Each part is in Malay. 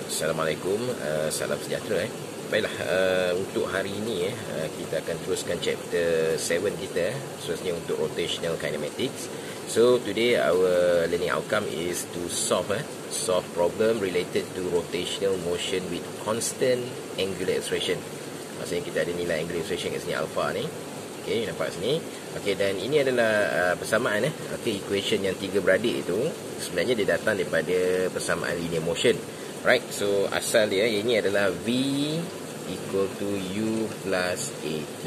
Assalamualaikum, salam sejahtera. Baiklah, untuk hari ini kita akan teruskan chapter 7 kita, khususnya untuk rotational kinematics. So today our learning outcome is to solve problem related to rotational motion with constant angular acceleration. Maksudnya kita ada nilai angular acceleration kat sini, alpha ni. Okey, nampak sini. Okey, dan ini adalah persamaan okey, equation yang tiga beradik itu sebenarnya dia datang daripada persamaan linear motion. Right, so asal dia ini adalah V equal to U plus AT.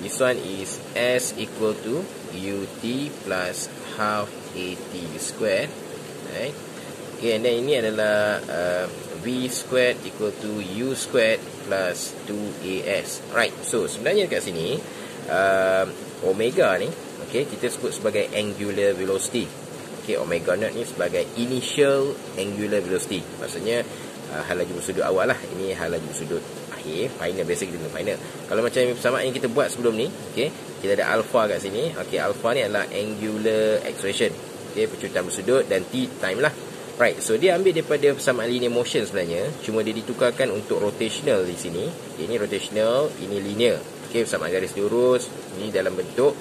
This one is S equal to UT plus half AT squared. Right. Okay, and then ini adalah V squared equal to U squared plus 2AS. Right, so sebenarnya kat sini omega ni, okay, kita sebut sebagai angular velocity. Okay, omega naught ni sebagai initial angular velocity. Maksudnya hal laju bersudut awal lah. Ini hal laju bersudut akhir, final, biasa kita guna final. Kalau macam persamaan yang kita buat sebelum ni, okay, kita ada alpha kat sini. Okay, alpha ni adalah angular acceleration, okay, percutan bersudut, dan T time lah. Right, so dia ambil daripada persamaan linear motion sebenarnya. Cuma dia ditukarkan untuk rotational di sini. Okay, ini rotational, ini linear. Okay, persamaan garis lurus, ini dalam bentuk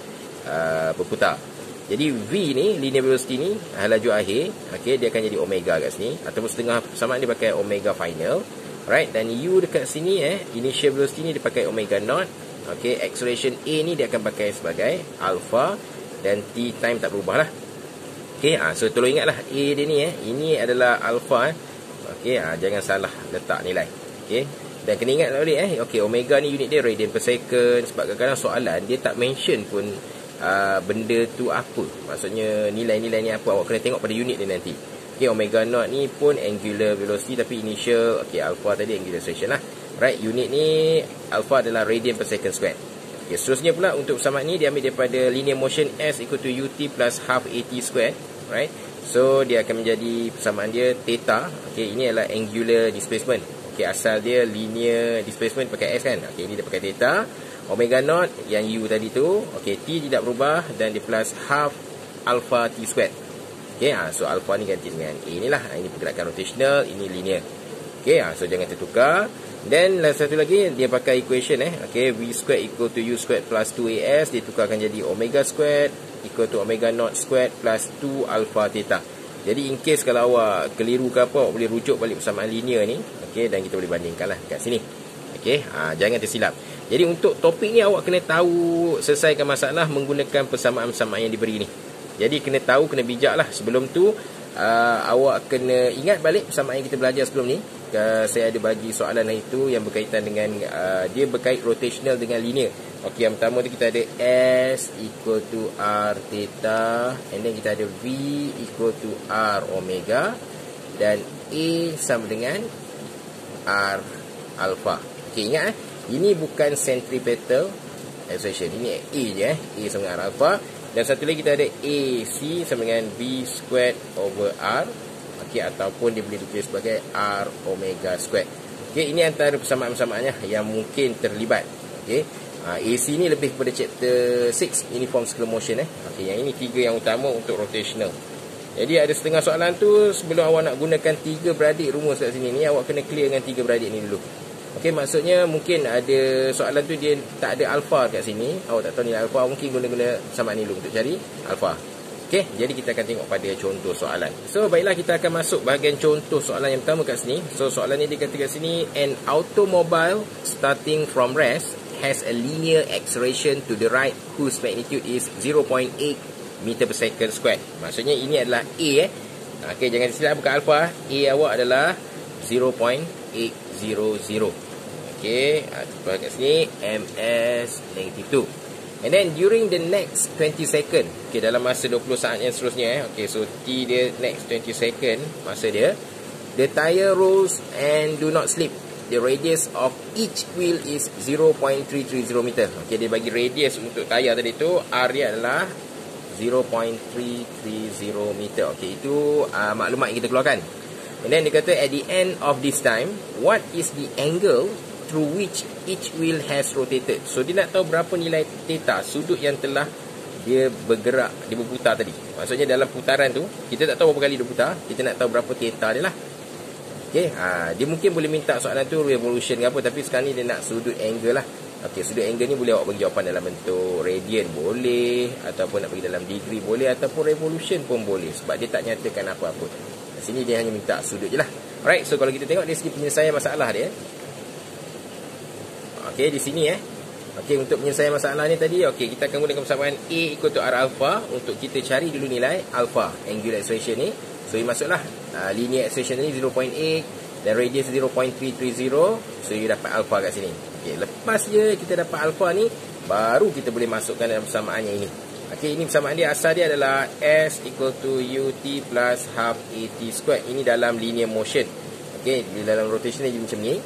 berputar. Jadi V ni, linear velocity ni, laju akhir, okay, dia akan jadi omega kat sini. Ataupun setengah persamaan dia pakai omega final. Right, dan U dekat sini, initial velocity ni dia pakai omega naught. Okay, acceleration A ni dia akan pakai sebagai alpha. Dan T time tak berubah lah. Okay, so tolong ingatlah A dia ni, ini adalah alpha. Okay, jangan salah letak nilai. Okay, dan kena ingat balik, okay, omega ni unit dia radian per second. Sebab kadang-kadang soalan dia tak mention pun benda tu apa, maksudnya nilai-nilai ni apa, awak kena tengok pada unit dia nanti. Okay, omega naught ni pun angular velocity tapi initial, okay, alpha tadi angular acceleration lah. Right, unit ni alpha adalah radian per second square. Okay, seterusnya pula untuk persamaan ni dia ambil daripada linear motion S equal to UT plus half AT square. Right, so dia akan menjadi persamaan dia theta. Okay, ini adalah angular displacement. Okay, asal dia linear displacement pakai S kan. Okay, ini dia pakai theta. Omega naught yang U tadi tu, okay, T tidak berubah, dan dia plus half alpha T squared. Okay, so alpha ni ganti dengan A ni lah. Ini pergerakan rotational, ini linear. Okay, so jangan tertukar. Then satu lagi dia pakai equation, okay, V squared equal to U squared plus 2AS, dia tukarkan jadi omega squared equal to omega naught squared plus 2 alpha theta. Jadi in case kalau awak keliru ke apa, awak boleh rujuk balik persamaan linear ni, okay, dan kita boleh bandingkan lah kat sini. Okay, jangan tersilap. Jadi untuk topik ni awak kena tahu selesaikan masalah menggunakan persamaan-persamaan yang diberi ni. Jadi kena tahu, kena bijak lah. Sebelum tu awak kena ingat balik persamaan yang kita belajar sebelum ni. Saya ada bagi soalan itu yang berkaitan dengan dia berkait rotational dengan linear. Okey, yang pertama tu kita ada S equal to R theta, and then kita ada V equal to R omega, dan A sama dengan R alpha. Okey, ingat ini bukan centripetal acceleration. Ini A je, A sama dengan R alpha. Dan satu lagi kita ada AC sama dengan V squared over R. Okey, ataupun dia boleh ditulis sebagai R omega squared. Okey, ini antara persamaan-persamaannya yang mungkin terlibat. Okey, AC ni lebih kepada chapter 6, uniform circular motion. Okey, yang ini tiga yang utama untuk rotational. Jadi ada setengah soalan tu sebelum awak nak gunakan tiga beradik rumus kat sini ni, awak kena clear dengan tiga beradik ni dulu. Okey, maksudnya mungkin ada soalan tu dia tak ada alpha kat sini, awak tak tahu nilai alpha, mungkin guna persamaan ni dulu untuk cari alpha. Okey, jadi kita akan tengok pada contoh soalan. So baiklah, kita akan masuk bahagian contoh soalan yang pertama kat sini. So soalan ni dia kata kat sini, an automobile starting from rest has a linear acceleration to the right whose magnitude is 0.8 meter per second squared. Maksudnya ini adalah A. Okey, jangan silap bukan alpha. A awak adalah 0.800. Okay, kat sini ms -2. And then during the next 20 second, okay, dalam masa 20 saat yang seterusnya, okay, so T dia next 20 second masa dia, the tire rolls and do not slip. The radius of each wheel is 0.330 meter. Okay, dia bagi radius untuk tayar tadi tu, R dia adalah 0.330 meter. Okay, itu maklumat yang kita keluarkan. And then dia kata at the end of this time, what is the angle through which each wheel has rotated? So dia nak tahu berapa nilai theta, sudut yang telah dia bergerak, dia berputar tadi. Maksudnya dalam putaran tu, kita tak tahu berapa kali dia putar, kita nak tahu berapa theta dia lah. Okey, dia mungkin boleh minta soalan tu revolution ke apa, tapi sekarang ni dia nak sudut angle lah. Okey, sudut angle ni boleh awak bagi jawapan dalam bentuk radian boleh, ataupun nak bagi dalam degree boleh, ataupun revolution pun boleh, sebab dia tak nyatakan apa-apa. Di sini dia hanya minta sudut je lah. Alright, so kalau kita tengok dari segi penyelesaian masalah dia. Okey, di sini okey, untuk penyelesaian masalah ni tadi, okey, kita akan gunakan persamaan A equal to R alpha untuk kita cari dulu nilai alpha angular acceleration ni. So, masuklah linear acceleration ni 0.8 dan radius 0.330. So, you dapat alpha kat sini. Okey, lepas je kita dapat alpha ni, baru kita boleh masukkan dalam persamaan yang ini. Okey, ini persamaan dia, asal dia adalah S equal to UT plus half AT squared. Ini dalam linear motion. Okey, di dalam rotation dia macam ni.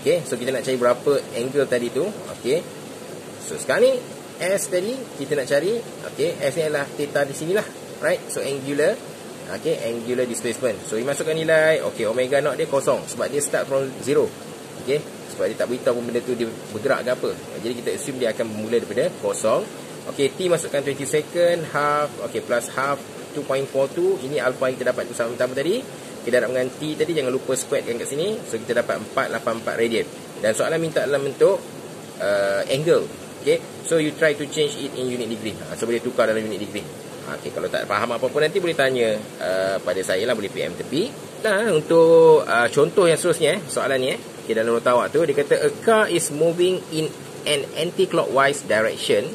Okey, so kita nak cari berapa angle tadi tu. Okey, so sekarang ni S tadi kita nak cari. Okey, S ni adalah theta di sinilah. Right, so angular. Okey, angular displacement. So, masukkan nilai. Okey, omega naught dia kosong sebab dia start from 0. Okey, sebab dia tak beritahu benda tu dia bergerak ke apa. Jadi kita assume dia akan bermula daripada kosong. Okey, T masukkan 20 second, half, okey, plus half 2.42. Ini alpha yang kita dapat tu sama pertama tadi. Kita darab dengan T tadi, jangan lupa squarekan kat sini. So, kita dapat 484 radian. Dan soalan minta dalam bentuk angle. Okey, so you try to change it in unit degree. So, boleh tukar dalam unit degree. Okey, kalau tak faham apa-apa nanti boleh tanya pada saya lah, boleh PM tepi. Nah, untuk contoh yang seterusnya, soalan ni okay, dalam nota awak tu dia kata a car is moving in an anti-clockwise direction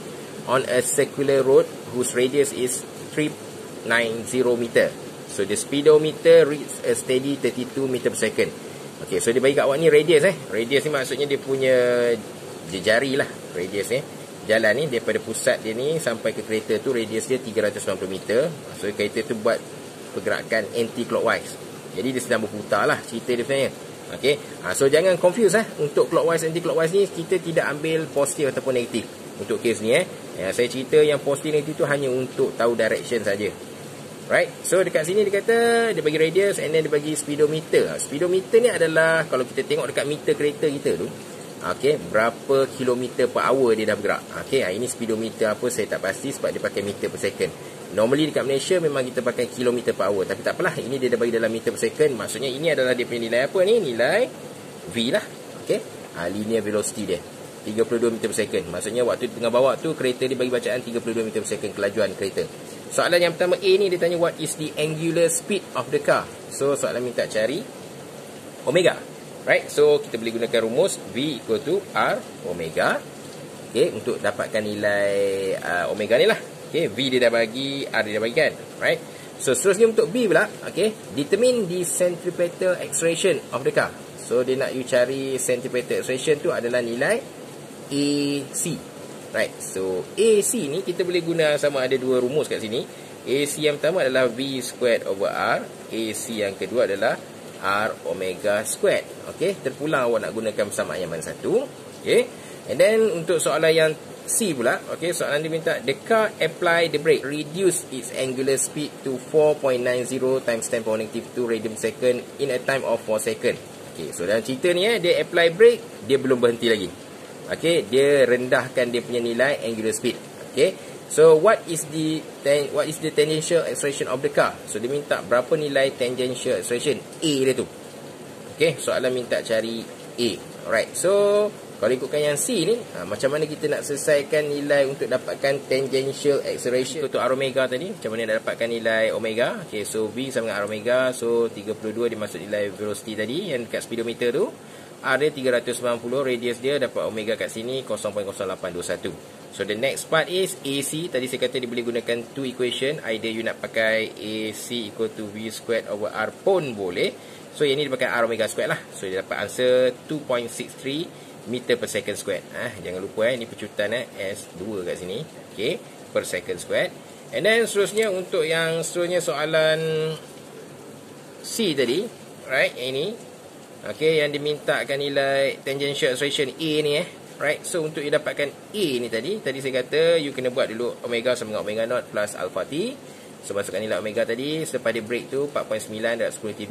on a circular road whose radius is 390 meter. So the speedometer reads a steady 32 meter per second. Okey, so dia bagi kat awak ni radius Radius ni maksudnya dia punya jari lah, radius jalan ni daripada pusat dia ni sampai ke kereta tu, radius dia 390 meter. So kereta tu buat pergerakan anti-clockwise. Jadi dia sedang berputar lah cerita dia sebenarnya. Okey, so jangan confuse untuk clockwise anti-clockwise ni kita tidak ambil positif ataupun negatif. Untuk kes ni saya cerita yang positif negatif tu hanya untuk tahu direction saja. Right, so dekat sini dia kata dia bagi radius and then dia bagi speedometer. Speedometer ni adalah kalau kita tengok dekat meter kereta kita tu, okey, berapa kilometer per hour dia dah bergerak. Okey, ini speedometer apa saya tak pasti sebab dia pakai meter per second. Normally dekat Malaysia memang kita pakai kilometer per hour, tapi tak apalah, ini dia dah bagi dalam meter per second. Maksudnya ini adalah dia punya nilai apa ni? Nilai V lah. Okey, linear velocity dia 32 meter per second. Maksudnya waktu tengah bawa tu kereta dia bagi bacaan 32 meter per second kelajuan kereta. Soalan yang pertama A ni dia tanya what is the angular speed of the car. So soalan minta cari omega. Right, so kita boleh gunakan rumus V equal to R omega. Okay, untuk dapatkan nilai omega ni lah. Okay, V dia dah bagi, R dia dah bagikan. Right, so seterusnya untuk B pula. Okay, determine the centripetal acceleration of the car. So dia nak you cari centripetal acceleration tu adalah nilai AC. Right, so AC ni kita boleh guna sama ada dua rumus kat sini. AC yang pertama adalah V squared over R. AC yang kedua adalah R omega squared. Okay, terpulang awak nak gunakan persamaan yang mana satu. Okay, and then untuk soalan yang C pula. Okay, soalan dia minta the car apply the brake, reduce its angular speed to 4.90 times 10 power negative 2 radian per second in a time of 4 second. Okay, so dalam cerita ni dia apply brake, dia belum berhenti lagi. Okay, dia rendahkan dia punya nilai angular speed. Okay, so what is the tangential acceleration of the car? So dia minta berapa nilai tangential acceleration A dia tu. Okay, soalan minta cari A. Alright, so kalau ikutkan yang C ni, macam mana kita nak selesaikan nilai untuk dapatkan tangential acceleration untuk R omega tadi? Macam mana nak dapatkan nilai omega? Okay, so V sama dengan R omega. So 32 dia masuk nilai velocity tadi yang dekat speedometer tu. R dia 390, radius dia dapat omega kat sini 0.0821. So the next part is AC. Tadi saya kata dia boleh gunakan two equation. Either you nak pakai AC equal to V squared over R pun boleh. So yang ni dia pakai R omega squared lah. So dia dapat answer 2.63 meter per second squared. Jangan lupa ini pecutan S2 kat sini. Okay, per second squared. And then seterusnya untuk yang seterusnya soalan C tadi, right, ini okay, yang dimintakan nilai tangential acceleration A ni right, so untuk you dapatkan A ni tadi saya kata you kena buat dulu omega sama dengan omega naught plus alpha T. So masukkan nilai omega tadi selepas dia break tu 4.9 dan 10^2.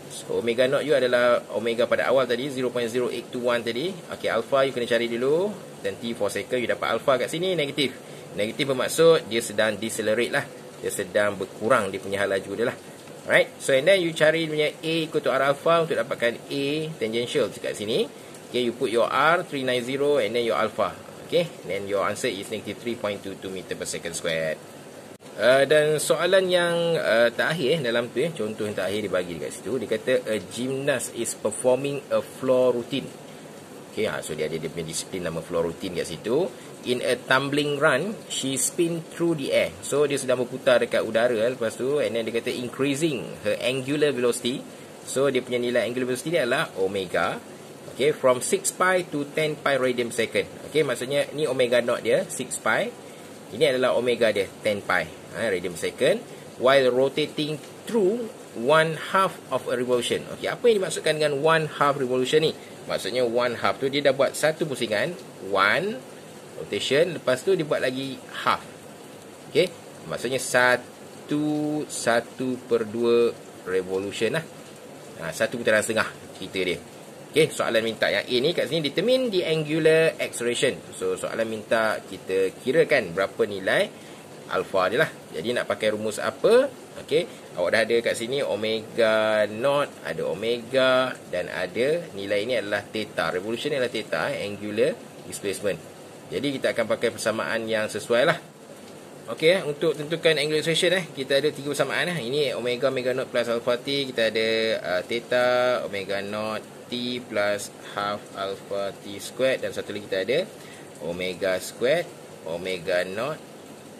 So omega naught you adalah omega pada awal tadi 0.0821 tadi. Okay, alpha you kena cari dulu, dan T 4 second you dapat alpha kat sini negatif. Negatif bermaksud dia sedang decelerate lah, dia sedang berkurang dia punya hal laju dia lah. Alright, so and then you cari punya A equal to R alpha untuk dapatkan A tangential dekat sini. Okay, you put your R 390 and then your alpha. Okay, then your answer is negative 3.22 meter per second squared. Dan soalan yang terakhir dalam tu contoh yang terakhir dia bagi dekat situ, dia kata a gymnast is performing a floor routine. Okay, so dia ada dia punya disiplin nama floor routine kat situ. In a tumbling run, she spin through the air. So dia sedang berputar dekat udara lepas tu, and then dia kata increasing her angular velocity. So dia punya nilai angular velocity dia adalah omega. Okay, from 6 pi to 10 pi radian per second. Okay, maksudnya ni omega naught dia 6 pi. Ini adalah omega dia 10 pi radian per second, while rotating through 1/2 of a revolution. Okay, apa yang dimaksudkan dengan 1/2 revolution ni? Maksudnya 1/2 tu dia dah buat satu pusingan, 1 rotation, lepas tu dia buat lagi half. Okay, maksudnya 1/2 revolution lah. 1 putaran setengah cerita dia. Okay, soalan minta yang A ni kat sini determine the angular acceleration. So soalan minta kita kirakan berapa nilai alpha dia lah. Jadi nak pakai rumus apa? Okay, awak dah ada kat sini omega naught, ada omega dan ada nilai ini adalah theta. Revolution adalah theta, angular displacement. Jadi kita akan pakai persamaan yang sesuai lah. Okey, untuk tentukan angular acceleration kita ada 3 persamaan lah. Ini omega naught plus alpha t, kita ada theta omega naught t plus half alpha t squared, dan satu lagi kita ada omega squared omega naught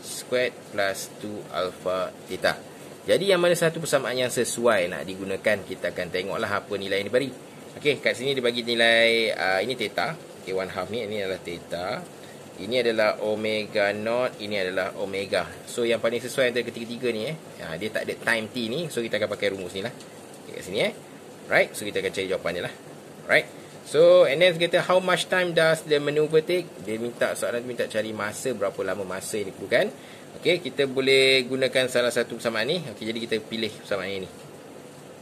squared plus 2 alpha theta. Jadi yang mana satu persamaan yang sesuai nak digunakan, kita akan tengoklah apa nilai yang diberi. Okey, kat sini dia bagi nilai ini theta. Okey, 1/2 ni, ini adalah theta. Ini adalah omega naught, ini adalah omega. So yang paling sesuai antara ketiga-tiga ni dia tak ada time t ni, so kita akan pakai rumus ni lah. Okay, kat sini right, so kita akan cari jawapan dia lah. Right. So and then kita how much time does the maneuver take? Dia minta soalan tu minta cari masa, berapa lama masa yang diperlukan. Okey, kita boleh gunakan salah satu persamaan ni. Okey, jadi kita pilih persamaan ini.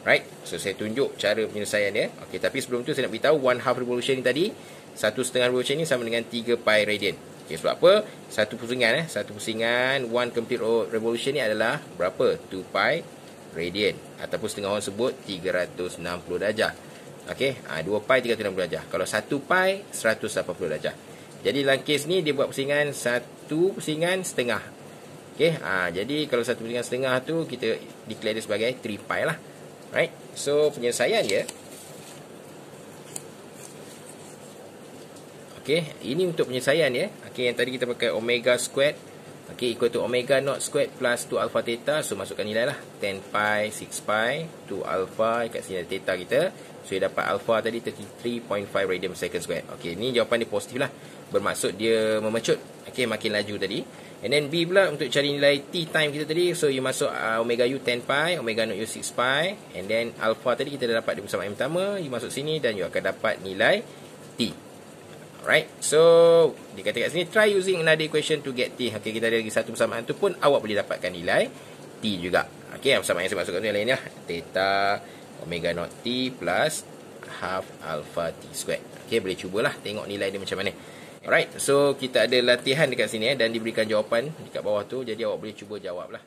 Right. So saya tunjuk cara penyelesaian dia. Okey, tapi sebelum tu saya nak beritahu 1/2 revolution ni tadi, 1/2 revolution ni sama dengan 3 pi radian. Okey, sebab apa? Satu pusingan 1 complete revolution ni adalah berapa? 2 pi radian, ataupun setengah orang sebut 360 darjah. Okey, 2 pi 360 darjah. Kalau 1 pi 180 darjah. Jadi dalam kes ni dia buat pusingan 1 pusingan setengah. Okey, jadi kalau 1 pusingan setengah tu kita declare dia sebagai 3 pi lah. Right? So penyelesaian dia, okey, ini untuk penyelesaian dia. Okey, yang tadi kita pakai omega squared, okey, equal to omega naught squared plus 2 alpha theta. So masukkan nilai lah 10 pi 6 pi 2 alpha, kat sini ada theta kita. So dia dapat alpha tadi 33.5 radian per second squared. Okey, ni jawapan dia positif lah, bermaksud dia memecut. Okey, makin laju tadi. And then B pula untuk cari nilai T time kita tadi. So you masuk omega U 10 pi, omega naught U 6 pi, and then alpha tadi kita dah dapat di persamaan yang pertama. You masuk sini dan you akan dapat nilai T. Alright, so dikata kat sini try using another equation to get T. Okey, kita ada lagi satu persamaan tu pun awak boleh dapatkan nilai T juga. Okey, yang persamaan yang saya masukkan tu yang lain lah, theta omega naught T plus half alpha T squared. Okey, boleh cubalah tengok nilai dia macam mana. Alright, so kita ada latihan dekat sini dan diberikan jawapan dekat bawah tu, jadi awak boleh cuba jawab lah.